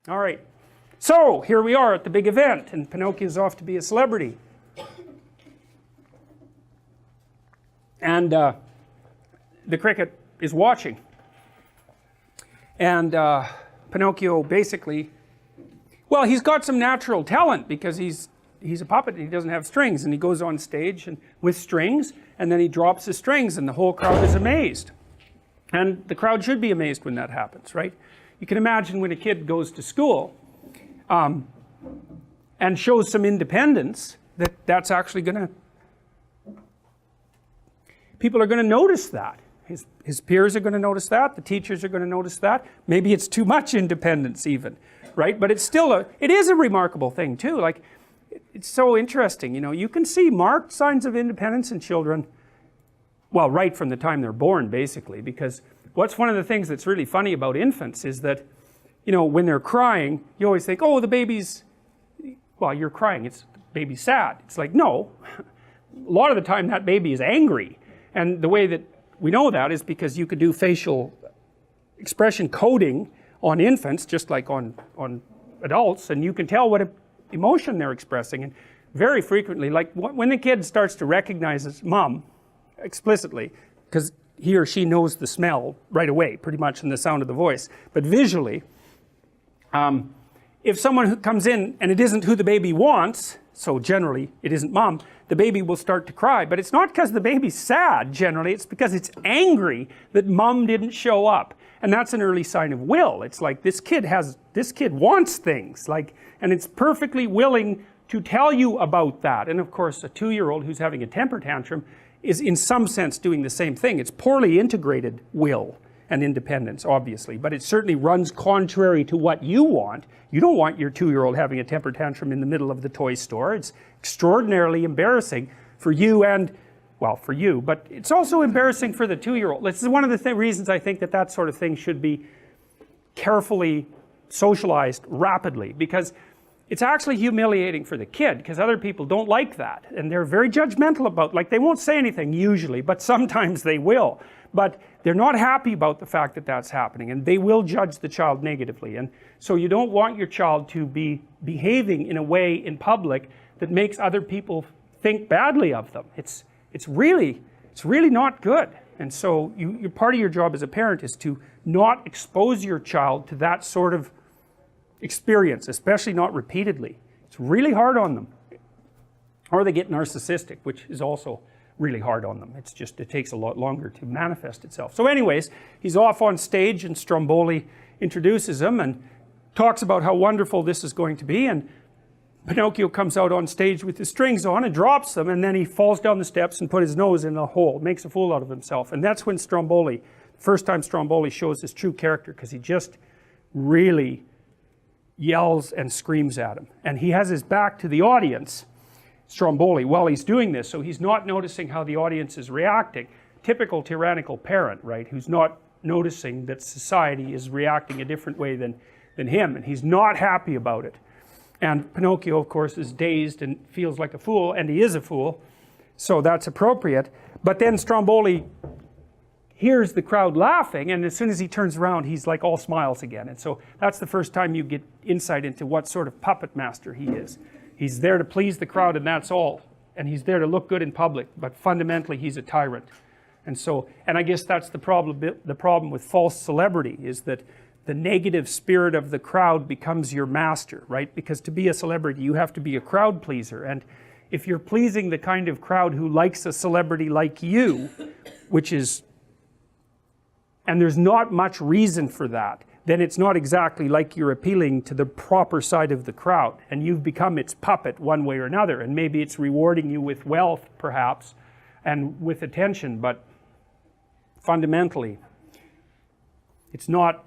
All right, so here we are at the big event, and Pinocchio's off to be a celebrity. And the cricket is watching. And Pinocchio basically, well, he's got some natural talent because he's a puppet and he doesn't have strings, and he goes on stage and with strings, and then he drops his strings and the whole crowd is amazed. And the crowd should be amazed when that happens, right? You can imagine when a kid goes to school and shows some independence, that's actually going to, people are going to notice that. His peers are going to notice that, the teachers are going to notice that. Maybe it's too much independence even, right? But it's still it is a remarkable thing too. Like, it's so interesting, you know, you can see marked signs of independence in children, well, right from the time they're born, basically, because what's one of the things that's really funny about infants is that, you know, when they're crying, you always think, oh, the baby's, well, you're crying, it's, the baby's sad. It's like, no, a lot of the time that baby is angry. And the way that we know that is because you could do facial expression coding on infants, just like on adults, and you can tell what emotion they're expressing. And very frequently, like when the kid starts to recognize his mom explicitly, because he or she knows the smell right away, pretty much in the sound of the voice, but visually, if someone who comes in and it isn't who the baby wants, so generally it isn't mom, the baby will start to cry. But it's not because the baby's sad generally, it's because it's angry that mom didn't show up. And that's an early sign of will. It's like this kid wants things, like, and it's perfectly willing to tell you about that. And of course a 2-year-old who's having a temper tantrum is in some sense doing the same thing. It's poorly integrated will and independence, obviously, but it certainly runs contrary to what you want. You don't want your 2-year-old having a temper tantrum in the middle of the toy store. It's extraordinarily embarrassing for you and, well, for you, but it's also embarrassing for the 2-year-old. This is one of the reasons I think that sort of thing should be carefully socialized rapidly, because it's actually humiliating for the kid, because other people don't like that, and they're very judgmental about, like, they won't say anything usually, but sometimes they will, but they're not happy about the fact that that's happening, and they will judge the child negatively. And so you don't want your child to be behaving in a way in public that makes other people think badly of them. It's really not good. And so part of your job as a parent is to not expose your child to that sort of experience, especially not repeatedly. It's really hard on them. Or they get narcissistic, which is also really hard on them. It's just, it takes a lot longer to manifest itself. So anyways, he's off on stage and Stromboli introduces him and talks about how wonderful this is going to be, and Pinocchio comes out on stage with his strings on and drops them, and then he falls down the steps and put his nose in a hole, makes a fool out of himself. And that's when Stromboli, the first time Stromboli shows his true character, because he just really yells and screams at him. And he has his back to the audience, Stromboli, while he's doing this, so he's not noticing how the audience is reacting. Typical tyrannical parent, right, who's not noticing that society is reacting a different way than him, and he's not happy about it. And Pinocchio, of course, is dazed and feels like a fool, and he is a fool, so that's appropriate. But then Stromboli hears the crowd laughing, and as soon as he turns around, he's like all smiles again. And so that's the first time you get insight into what sort of puppet master he is. He's there to please the crowd, and that's all. And he's there to look good in public, but fundamentally he's a tyrant. And so, and I guess that's the problem with false celebrity, is that the negative spirit of the crowd becomes your master, right? Because to be a celebrity, you have to be a crowd pleaser. And if you're pleasing the kind of crowd who likes a celebrity like you, which is, and there's not much reason for that, then it's not exactly like you're appealing to the proper side of the crowd, and you've become its puppet one way or another. And maybe it's rewarding you with wealth, perhaps, and with attention, but fundamentally, it's not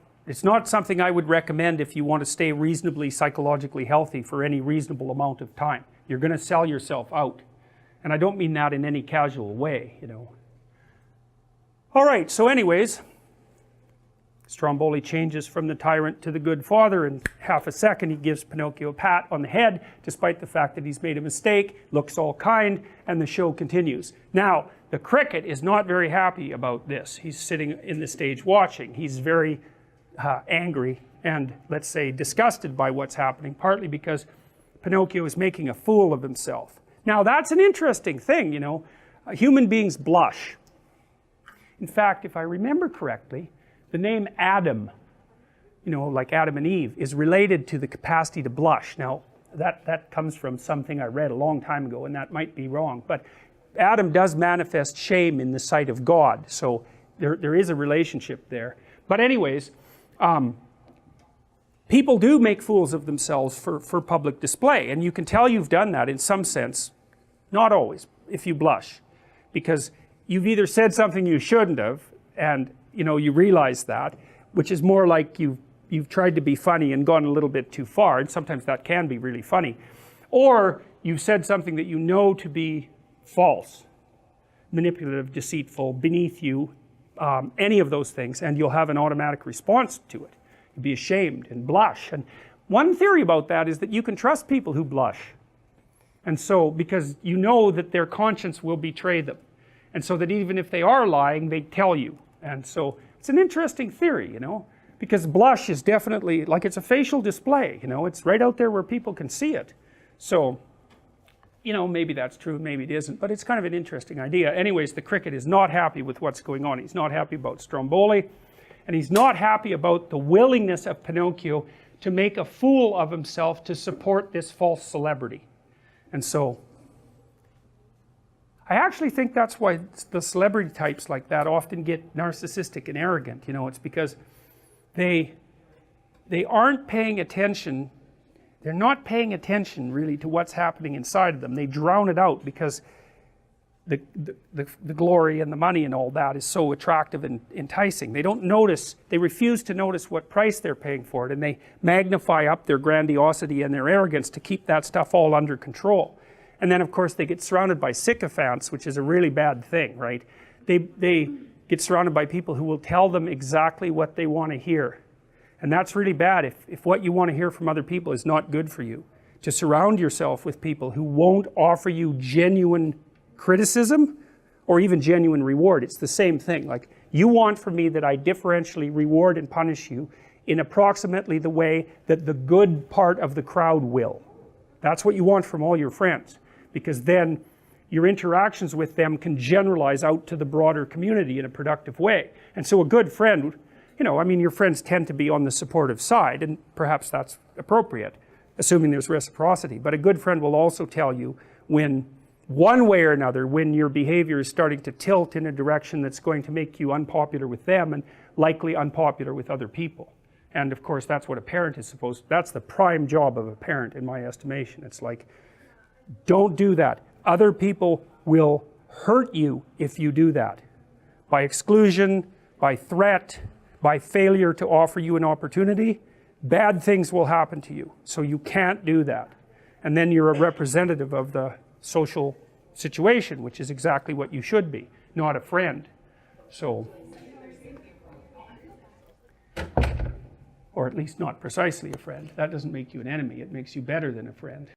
something I would recommend if you want to stay reasonably psychologically healthy for any reasonable amount of time. You're going to sell yourself out. And I don't mean that in any casual way, you know. All right, so anyways, Stromboli changes from the tyrant to the good father. In half a second, he gives Pinocchio a pat on the head, despite the fact that he's made a mistake, looks all kind, and the show continues. Now, the cricket is not very happy about this. He's sitting in the stage watching. He's very angry, and let's say disgusted by what's happening, partly because Pinocchio is making a fool of himself. Now that's an interesting thing, you know. Human beings blush. In fact, if I remember correctly, the name Adam, you know, like Adam and Eve, is related to the capacity to blush. Now that comes from something I read a long time ago, and that might be wrong, but Adam does manifest shame in the sight of God, so there is a relationship there. But anyways, people do make fools of themselves for public display, and you can tell you've done that in some sense, not always, if you blush, because you've either said something you shouldn't have, and you know you realize that, which is more like you've tried to be funny and gone a little bit too far, and sometimes that can be really funny, or you've said something that you know to be false, manipulative, deceitful, beneath you, any of those things, and you'll have an automatic response to it. You'll be ashamed and blush. And one theory about that is that you can trust people who blush, and so because you know that their conscience will betray them, and so that even if they are lying, they tell you. And so it's an interesting theory, you know, because blush is definitely, like, it's a facial display, you know, it's right out there where people can see it. So you know, maybe that's true, maybe it isn't, but it's kind of an interesting idea. Anyways, the cricket is not happy with what's going on. He's not happy about Stromboli, and he's not happy about the willingness of Pinocchio to make a fool of himself to support this false celebrity. And so I actually think that's why the celebrity types like that often get narcissistic and arrogant. You know, it's because they aren't paying attention. They're not paying attention really to what's happening inside of them. They drown it out because the glory and the money and all that is so attractive and enticing. They don't notice, they refuse to notice what price they're paying for it, and they magnify up their grandiosity and their arrogance to keep that stuff all under control. And then of course they get surrounded by sycophants, which is a really bad thing, right? They get surrounded by people who will tell them exactly what they want to hear. And that's really bad if what you want to hear from other people is not good for you. To surround yourself with people who won't offer you genuine criticism or even genuine reward. It's the same thing. Like, you want from me that I differentially reward and punish you in approximately the way that the good part of the crowd will. That's what you want from all your friends, because then your interactions with them can generalize out to the broader community in a productive way. And so a good friend, you know, I mean, your friends tend to be on the supportive side, and perhaps that's appropriate, assuming there's reciprocity. But a good friend will also tell you when, one way or another, when your behavior is starting to tilt in a direction that's going to make you unpopular with them and likely unpopular with other people. And of course, that's what a parent is supposed to, that's the prime job of a parent in my estimation. It's like, don't do that. Other people will hurt you if you do that. By exclusion, by threat, by failure to offer you an opportunity, bad things will happen to you. So you can't do that. And then you're a representative of the social situation, which is exactly what you should be, not a friend. So, or at least not precisely a friend. That doesn't make you an enemy. It makes you better than a friend.